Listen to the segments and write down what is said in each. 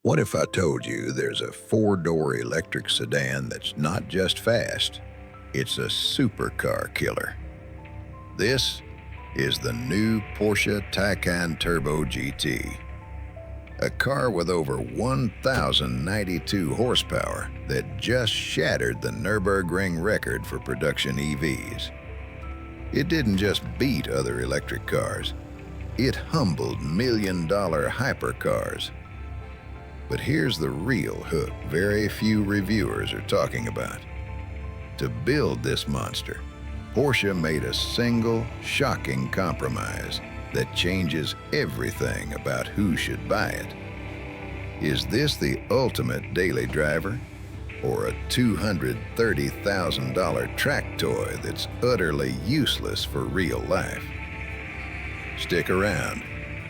What if I told you there's a four-door electric sedan that's not just fast, it's a supercar killer? This is the new Porsche Taycan Turbo GT, a car with over 1,092 horsepower that just shattered the Nürburgring record for production EVs. It didn't just beat other electric cars, it humbled million-dollar hypercars. But here's the real hook very few reviewers are talking about. To build this monster, Porsche made a single, shocking compromise that changes everything about who should buy it. Is this the ultimate daily driver, or a $230,000 track toy that's utterly useless for real life? Stick around,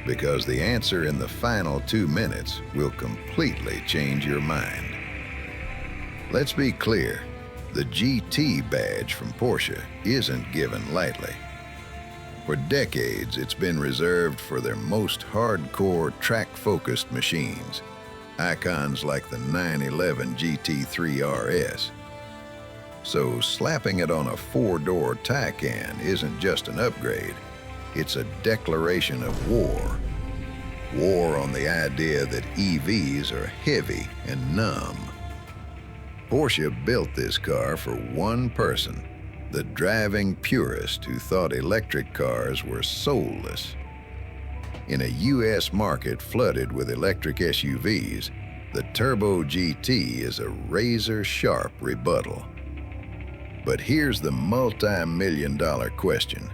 because the answer in the final 2 minutes will completely change your mind. Let's be clear, the GT badge from Porsche isn't given lightly. For decades, it's been reserved for their most hardcore track-focused machines, icons like the 911 GT3 RS. So slapping it on a four-door Taycan isn't just an upgrade, it's a declaration of war. War on the idea that EVs are heavy and numb. Porsche built this car for one person, the driving purist who thought electric cars were soulless. In a US market flooded with electric SUVs, the Turbo GT is a razor-sharp rebuttal. But here's the multi-million-dollar question.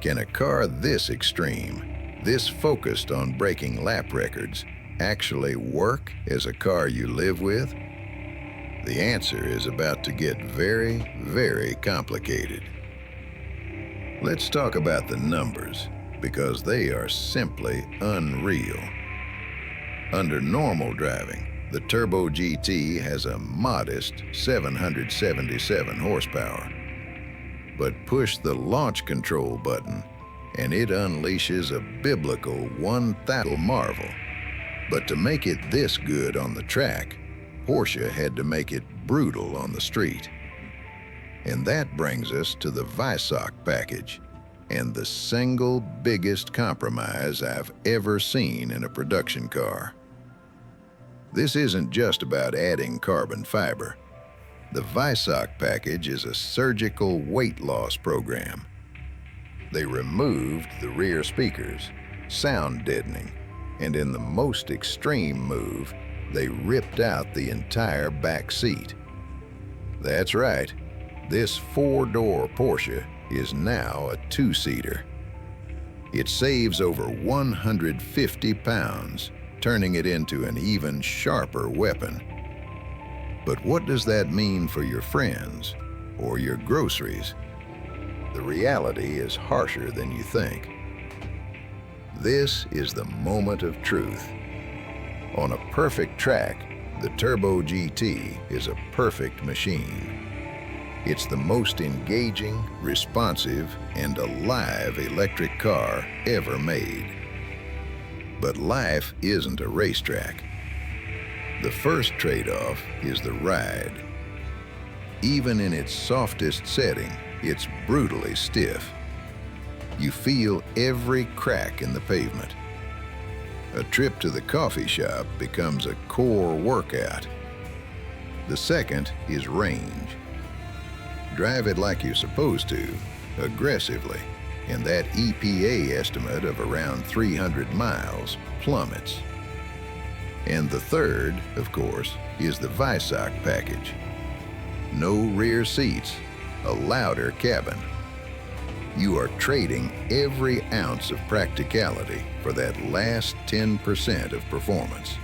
Can a car this extreme, this focused on breaking lap records, actually work as a car you live with? The answer is about to get very, very complicated. Let's talk about the numbers, because they are simply unreal. Under normal driving, the Turbo GT has a modest 777 horsepower. But push the launch control button, and it unleashes a biblical 1,000 marvel. But to make it this good on the track, Porsche had to make it brutal on the street. And that brings us to the Weissach package, and the single biggest compromise I've ever seen in a production car. This isn't just about adding carbon fiber. The Weissach package is a surgical weight loss program. They removed the rear speakers, sound deadening, and in the most extreme move, they ripped out the entire back seat. That's right, this four-door Porsche is now a two-seater. It saves over 150 pounds, turning it into an even sharper weapon. But what does that mean for your friends or your groceries? The reality is harsher than you think. This is the moment of truth. On a perfect track, the Turbo GT is a perfect machine. It's the most engaging, responsive, and alive electric car ever made. But life isn't a racetrack. The first trade-off is the ride. Even in its softest setting, it's brutally stiff. You feel every crack in the pavement. A trip to the coffee shop becomes a core workout. The second is range. Drive it like you're supposed to, aggressively, and that EPA estimate of around 300 miles plummets. And the third, of course, is the Weissach package. No rear seats, a louder cabin. You are trading every ounce of practicality for that last 10% of performance.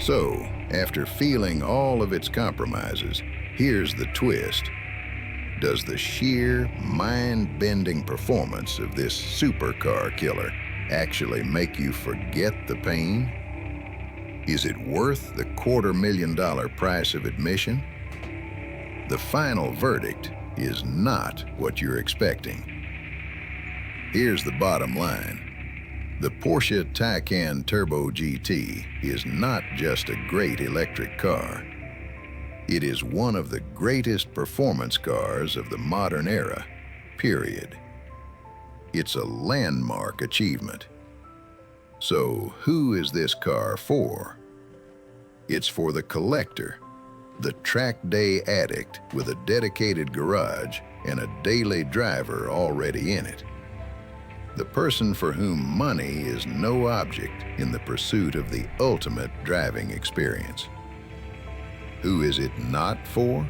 So, after feeling all of its compromises, here's the twist. Does the sheer, mind-bending performance of this supercar killer actually make you forget the pain? Is it worth the $250,000 price of admission? The final verdict is not what you're expecting. Here's the bottom line. The Porsche Taycan Turbo GT is not just a great electric car. It is one of the greatest performance cars of the modern era, period. It's a landmark achievement. So, who is this car for? It's for the collector, the track day addict with a dedicated garage and a daily driver already in it. The person for whom money is no object in the pursuit of the ultimate driving experience. Who is it not for?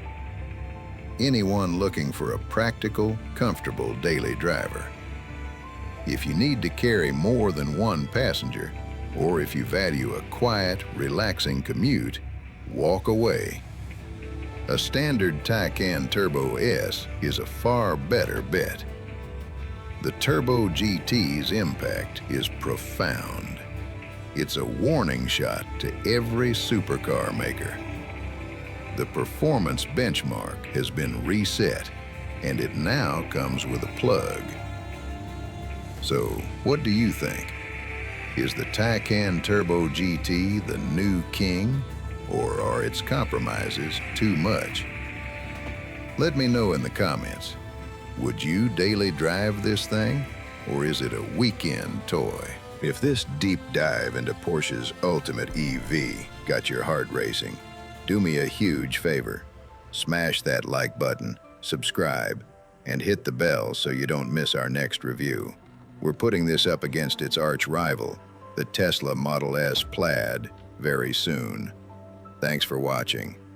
Anyone looking for a practical, comfortable daily driver. If you need to carry more than one passenger, or if you value a quiet, relaxing commute, walk away. A standard Taycan Turbo S is a far better bet. The Turbo GT's impact is profound. It's a warning shot to every supercar maker. The performance benchmark has been reset, and it now comes with a plug. So, what do you think? Is the Taycan Turbo GT the new king, or are its compromises too much? Let me know in the comments. Would you daily drive this thing, or is it a weekend toy? If this deep dive into Porsche's ultimate EV got your heart racing, do me a huge favor. Smash that like button, subscribe, and hit the bell so you don't miss our next review. We're putting this up against its arch rival, the Tesla Model S Plaid, very soon. Thanks for watching.